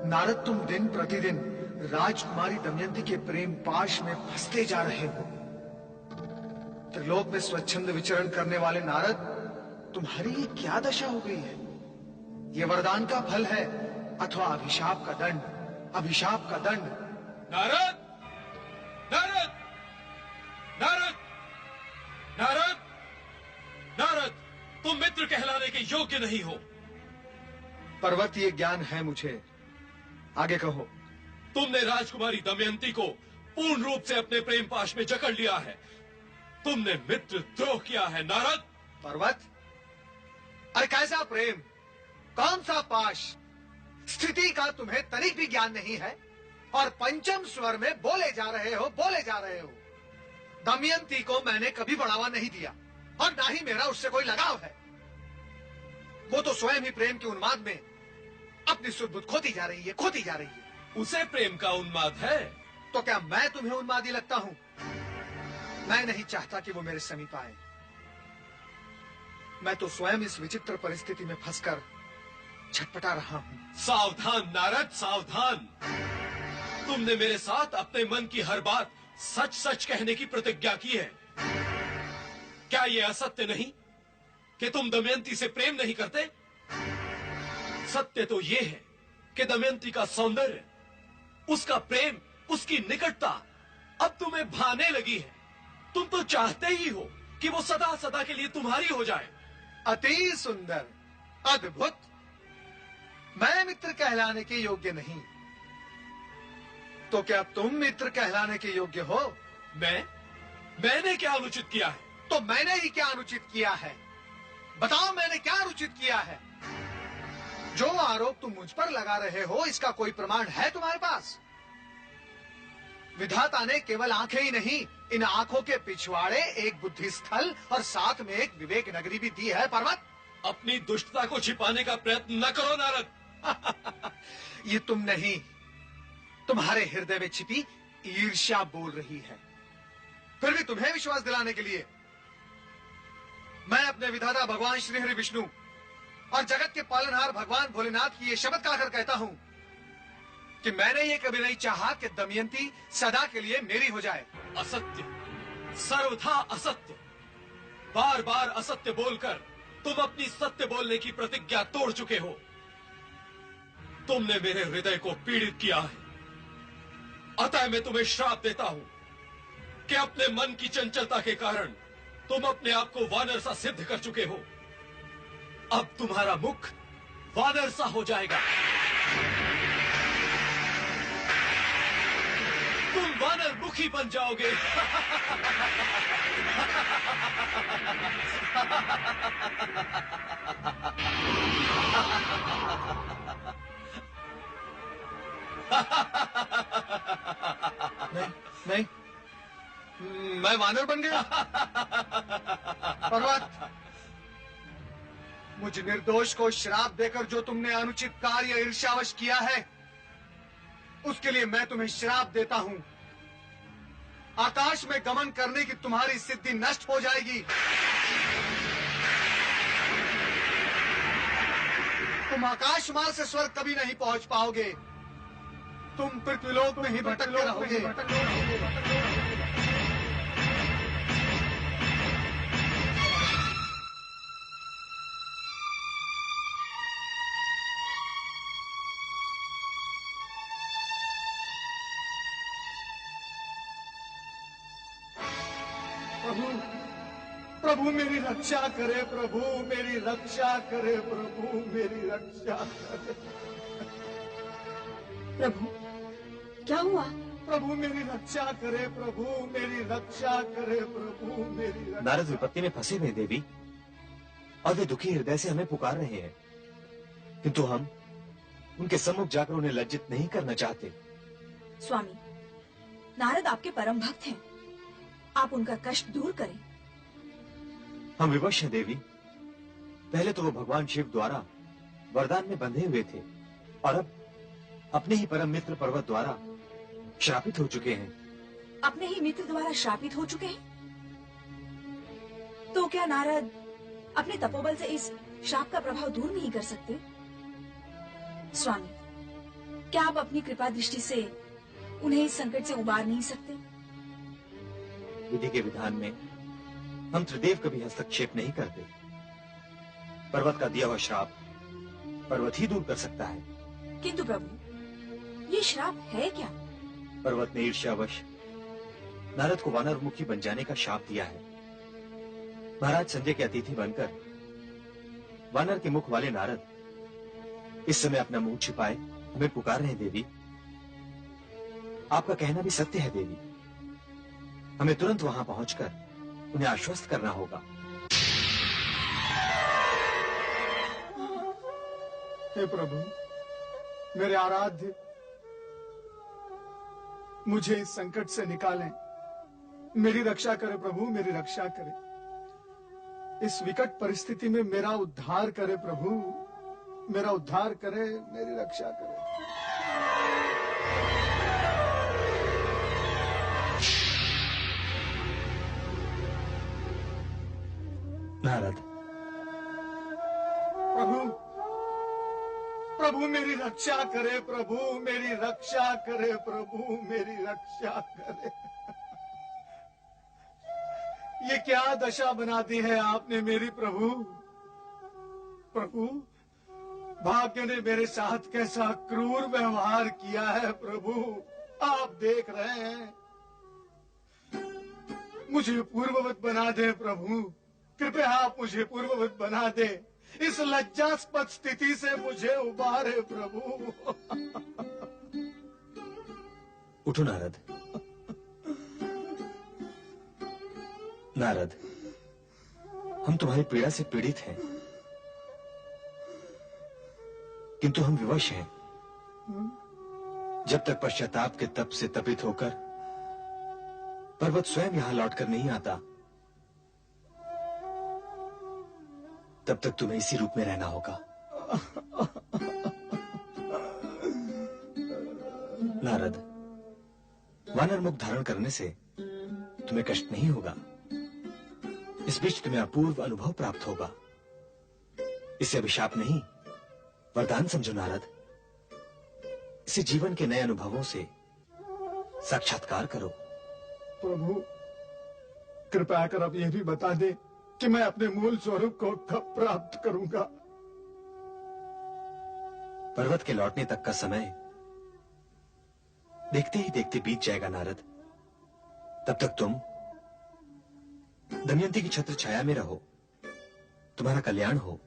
नारद, तुम दिन प्रतिदिन राजकुमारी दमयंती के प्रेम पाश में फंसते जा रहे हो। त्रिलोक में स्वच्छंद विचरण करने वाले नारद, तुम्हारी ये क्या दशा हो गई है? ये वरदान का फल है अथवा अभिशाप का दंड? अभिशाप का दंड। नारद, नारद, नारद, नारद, नारद, तुम मित्र कहलाने के योग्य नहीं हो। पर्वत, ये ज्ञान है मुझे, आगे कहो। तुमने राजकुमारी दमयंती को पूर्ण रूप से अपने प्रेम पाश में जकड़ लिया है। तुमने मित्र द्रोह किया है नारद। पर्वत, अरे कैसा प्रेम, कौन सा पाश? स्थिति का तुम्हें तनिक भी ज्ञान नहीं है और पंचम स्वर में बोले जा रहे हो, बोले जा रहे हो। दमयंती को मैंने कभी बढ़ावा नहीं दिया और ना ही मेरा उससे कोई लगाव है। वो तो स्वयं ही प्रेम के उन्माद में अपनी सुध-बुध खोती जा रही है, खोती जा रही है। उसे प्रेम का उन्माद है तो क्या मैं तुम्हें उन्मादी लगता हूं? मैं नहीं चाहता कि वो मेरे समीप आए। मैं तो स्वयं इस विचित्र परिस्थिति में फंसकर छटपटा रहा हूं। सावधान नारद, सावधान। तुमने मेरे साथ अपने मन की हर बात सच सच कहने की प्रतिज्ञा की है। क्या यह असत्य नहीं कि तुम दमयंती से प्रेम नहीं करते? सत्य तो यह है कि दमयंती का सौंदर्य, उसका प्रेम, उसकी निकटता अब तुम्हें भाने लगी है। तुम तो चाहते ही हो कि वो सदा सदा के लिए तुम्हारी हो जाए। अति सुंदर, अद्भुत। मैं मित्र कहलाने के योग्य नहीं, तो क्या तुम मित्र कहलाने के योग्य हो? मैंने क्या अनुचित किया है? तो मैंने ही क्या अनुचित किया है? बताओ, मैंने क्या अनुचित किया है? जो आरोप तुम मुझ पर लगा रहे हो, इसका कोई प्रमाण है तुम्हारे पास? विधाता ने केवल आंखें ही नहीं, इन आंखों के पिछवाड़े एक बुद्धि स्थल और साथ में एक विवेक नगरी भी दी है। पर्वत, अपनी दुष्टता को छिपाने का प्रयत्न न करो नारद। ये तुम नहीं, तुम्हारे हृदय में छिपी ईर्ष्या बोल रही है। फिर भी तुम्हें विश्वास दिलाने के लिए मैं अपने विधाता भगवान श्री हरि विष्णु और जगत के पालनहार भगवान भोलेनाथ की ये शपथ खाकर कहता हूं कि मैंने ये कभी नहीं चाहा कि दमयंती सदा के लिए मेरी हो जाए। असत्य, सर्वथा असत्य। बार बार असत्य बोलकर तुम अपनी सत्य बोलने की प्रतिज्ञा तोड़ चुके हो। तुमने मेरे हृदय को पीड़ित किया है। अतः मैं तुम्हें श्राप देता हूं कि अपने मन की चंचलता के कारण तुम अपने आप को वानर सा सिद्ध कर चुके हो। अब तुम्हारा मुख वानर सा हो जाएगा। तुम वानर मुखी बन जाओगे। नहीं, नहीं, मैं वानर बन गया। पर्वत, मुझ निर्दोष को श्राप देकर जो तुमने अनुचित कार्य ईर्ष्यावश किया है, उसके लिए मैं तुम्हें श्राप देता हूं। आकाश में गमन करने की तुम्हारी सिद्धि नष्ट हो जाएगी। तुम आकाश मार्ग से स्वर्ग कभी नहीं पहुंच पाओगे। तुम पृथ्वीलोक में ही भटकते रहोगे। प्रभु मेरी रक्षा करे, प्रभु मेरी रक्षा करे, प्रभु मेरी रक्षा करे। प्रभु, क्या हुआ? प्रभु मेरी रक्षा करे, प्रभु मेरी रक्षा करे, प्रभु मेरी रक्षा। नारद विपत्ति में फंसे हुए देवी, और वे दुखी हृदय से हमें पुकार रहे हैं, किंतु हम उनके सम्मुख जाकर उन्हें लज्जित नहीं करना चाहते। स्वामी, नारद आपके परम भक्त हैं, आप उनका कष्ट दूर करें। हम विवश हैं देवी। पहले तो वो भगवान शिव द्वारा वरदान में बंधे हुए थे और अब अपने ही परम मित्र पर्वत द्वारा श्रापित हो चुके हैं। अपने ही मित्र द्वारा श्रापित हो चुके हैं? तो क्या नारद अपने तपोबल से इस श्राप का प्रभाव दूर नहीं कर सकते? स्वामी, क्या आप अपनी कृपा दृष्टि से उन्हें इस संकट से उबार नहीं सकते? विधि के विधान में हम त्रिदेव कभी हस्तक्षेप नहीं करते। पर्वत का दिया हुआ श्राप पर्वत ही दूर कर सकता है। किंतु प्रभु, ये श्राप है क्या? पर्वत ने ईर्ष्यावश नारद को वानर मुखी बन जाने का शाप दिया है। महाराज संजय के अतिथि बनकर वानर के मुख वाले नारद इस समय अपना मुंह छिपाए हमें पुकार रहे हैं देवी। आपका कहना भी सत्य है देवी। हमें तुरंत वहां पहुंचकर उन्हें आश्वस्त करना होगा। हे प्रभु, मेरे आराध्य, मुझे इस संकट से निकालें। मेरी रक्षा करे प्रभु, मेरी रक्षा करे। इस विकट परिस्थिति में मेरा उद्धार करे प्रभु, मेरा उद्धार करे, मेरी रक्षा करे। नारद, प्रभु, प्रभु मेरी रक्षा करे प्रभु, मेरी रक्षा करे प्रभु, मेरी रक्षा करे। ये क्या दशा बना दी है आपने मेरी प्रभु। प्रभु, भाग्य ने मेरे साथ कैसा क्रूर व्यवहार किया है प्रभु, आप देख रहे हैं। मुझे पूर्ववत बना दे प्रभु, कृपया आप मुझे पूर्ववत बना दे। इस लज्जास्पद स्थिति से मुझे उबारे प्रभु। उठो नारद। नारद, हम तुम्हारी पीड़ा से पीड़ित हैं, किंतु हम विवश हैं। जब तक पश्चाताप के तप से तपित होकर पर्वत स्वयं यहां लौटकर नहीं आता, तब तक तुम्हें इसी रूप में रहना होगा। नारद, वानर मुख धारण करने से तुम्हें कष्ट नहीं होगा। इस बीच तुम्हें अपूर्व अनुभव प्राप्त होगा। इसे अभिशाप नहीं, वरदान समझो नारद। इसे जीवन के नए अनुभवों से साक्षात्कार करो। प्रभु, कृपया कर अब यह भी बता दे कि मैं अपने मूल स्वरूप को कब प्राप्त करूंगा। पर्वत के लौटने तक का समय देखते ही देखते बीत जाएगा नारद। तब तक तुम दमयंती की छत्र छाया में रहो। तुम्हारा कल्याण हो।